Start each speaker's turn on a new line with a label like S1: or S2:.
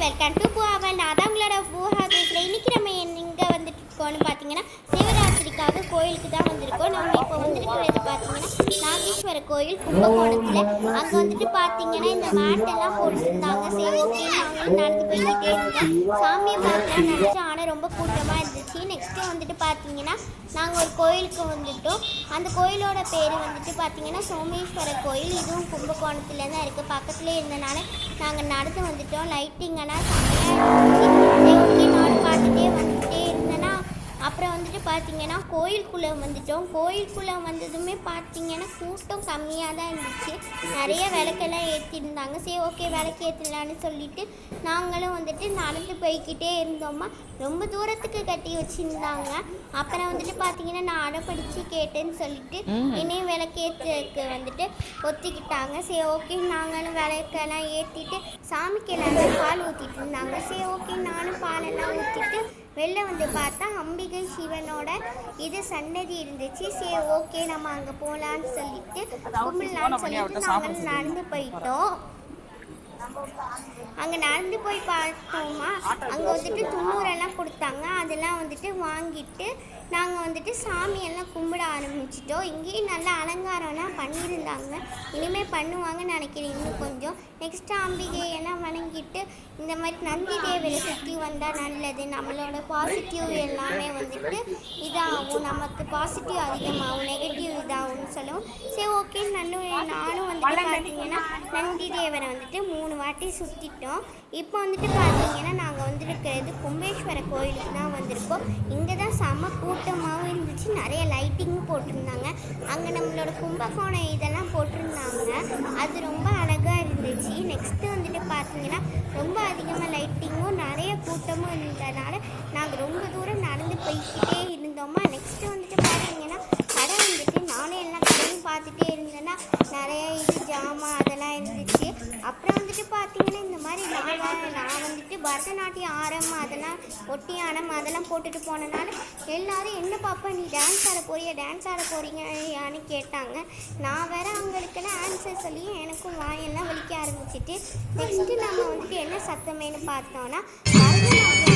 S1: Welcome to பூஹாவல். நான் தான் உங்களோட பூஹா பேசுகிறேன். இன்றைக்கி நம்ம எங்கே வந்துட்டு இருக்கோம்னு பார்த்தீங்கன்னா சிவராத்திரிக்காக கோயிலுக்கு தான் வந்திருக்கோம். நம்ம இப்போ வந்துருக்கிறது பார்த்தீங்கன்னா நாகேஸ்வரர் கோயில் கும்பகோணத்தில். அங்கே வந்துட்டு பார்த்தீங்கன்னா இந்த மேட்டெல்லாம் போட்டுருந்தாங்க. சரி ஓகே நாங்களும் நடந்து போய்கிட்டே இருந்தோம். சாமியை பார்க்கலாம் நினச்சோம், ஆனால் ரொம்ப கூட்டமாக இருந்துச்சு. நெக்ஸ்ட்டு வந்துட்டு பார்த்தீங்கன்னா நாங்கள் ஒரு கோயிலுக்கு வந்துட்டோம். அந்த கோயிலோட பேர் வந்துட்டு பார்த்தீங்கன்னா சோமேஸ்வரர் கோயில். இதுவும் கும்பகோணத்தில் தான் இருக்குது. பக்கத்துலேயே இருந்தனால நாங்கள் நடந்து வந்துட்டோம். லைட்டிங்கெல்லாம் செம்மையாக நானும் பார்த்துட்டே வந்துகிட்டே இருந்தேன்னா அப்புறம் வந்துட்டு பார்த்தீங்கன்னா கோயிலுக்குள்ளே வந்துட்டோம். கோயிலுக்குள்ளே வந்ததுமே பார்த்தீங்கன்னா கூட்டம் கம்மியாக தான் இருந்துச்சு. நிறைய விளக்கெல்லாம் ஏற்றிருந்தாங்க. சரி ஓகே விளக்கு ஏற்றலான்னு சொல்லிட்டு நாங்களும் வந்துட்டு நடந்து போய்கிட்டே இருந்தோமா. ரொம்ப தூரத்துக்கு கட்டி வச்சுருந்தாங்க. அப்புறம் வந்துட்டு பார்த்தீங்கன்னா நான் அடைப்பிடிச்சு கேட்டேன்னு சொல்லிட்டு இனியும் விளக்கேற்றுக்கு வந்துட்டு ஒத்திக்கிட்டாங்க. சரி ஓகே நாங்களும் விளக்கெல்லாம் ஏற்றிட்டு சாமிக்கு எல்லாமே பால் ஊற்றிட்டு இருந்தாங்க. சரி ஓகே நானும் பாலெல்லாம் ஊற்றிட்டு வெளில வந்து பார்த்தா அம்பிகை சிவனோட இது சன்னதி இருந்துச்சு. சரி ஓகே நம்ம அங்கே போகலான்னு சொல்லிட்டு கும்பிடலான்னு சொல்லிட்டு நாங்கள் நடந்து போயிட்டோம். அங்கே நடந்து போய் பார்த்தோமா, அங்கே வந்துட்டு துண்ணூரெல்லாம் கொடுத்தாங்க. அதெல்லாம் வந்துட்டு வாங்கிட்டு நாங்கள் வந்துட்டு சாமியெல்லாம் கும்பிட ஆரம்பிச்சிட்டோம். இங்கேயும் நல்ல அலங்காரம்லாம் பண்ணியிருந்தாங்க. இனிமேல் பண்ணுவாங்கன்னு நினைக்கிறேன் இன்னும் கொஞ்சம். நெக்ஸ்ட்டு அம்பிகையெல்லாம் வணங்கிட்டு இந்த மாதிரி நந்தி தேவரை சுற்றி வந்தால் நல்லது, நம்மளோட பாசிட்டிவ் எல்லாமே வந்துட்டு இதாகும், நமக்கு பாசிட்டிவ் அதிகமாகும், நெகட்டிவ் இதாகும்னு சொல்லவும் சரி ஓகே நானும் வந்துட்டு பார்த்தீங்கன்னா நந்தி தேவரை வந்துட்டு 3 வாட்டி சுற்றிட்டோம். இப்போ வந்துட்டு பார்த்தீங்கன்னா நாங்கள் வந்துருக்கிறது கும்பேஸ்வரர் கோயிலுக்கு தான் வந்திருக்கோம். இங்கே தான் செம கூட்டமாகவும் இருந்துச்சு. நிறைய லைட்டிங்கும் போட்டிருந்தாங்க. அங்கே நம்மளோட கும்பகோணம் இதெல்லாம் போட்டிருந்தாங்க. அது ரொம்ப அழகாக இருந்துச்சு. நெக்ஸ்ட்டு வந்துட்டு பார்த்தீங்கன்னா ரொம்ப அதிகமாக லைட்டிங்கும் நிறைய கூட்டமும் இருந்ததுனால நாங்கள் ரொம்ப தூரம் நடந்து போய்கிட்டே இருந்தோமா. நெக்ஸ்ட்டு வந்துட்டு பார்த்தீங்கன்னா கடை வந்துட்டு நானும் எல்லா கடையும் பார்த்துட்டே இருந்தேன்னா நிறைய இது ஜாமான் அதெல்லாம் இருந்துச்சு. அப்புறம் வந்துட்டு பார்த்தீங்கன்னா இந்த மாதிரி நான் வந்துட்டு பரதநாட்டியம் ஆரம் அதெல்லாம் ஒட்டியானம் அதெல்லாம் போட்டுட்டு போனனால எல்லோரும் என்ன பாப்பா நீ டான்ஸ் ஆட போறீங்கன்னு கேட்டாங்க. நான் வேற அவங்களுக்கெல்லாம் ஆன்சர் சொல்லி எனக்கும் வாயெல்லாம் வலிக்க ஆரம்பிச்சிட்டு நெக்ஸ்ட்டு நம்ம வந்துட்டு என்ன சத்தமேன்னு பார்த்தோன்னா பரதநாட்டியம்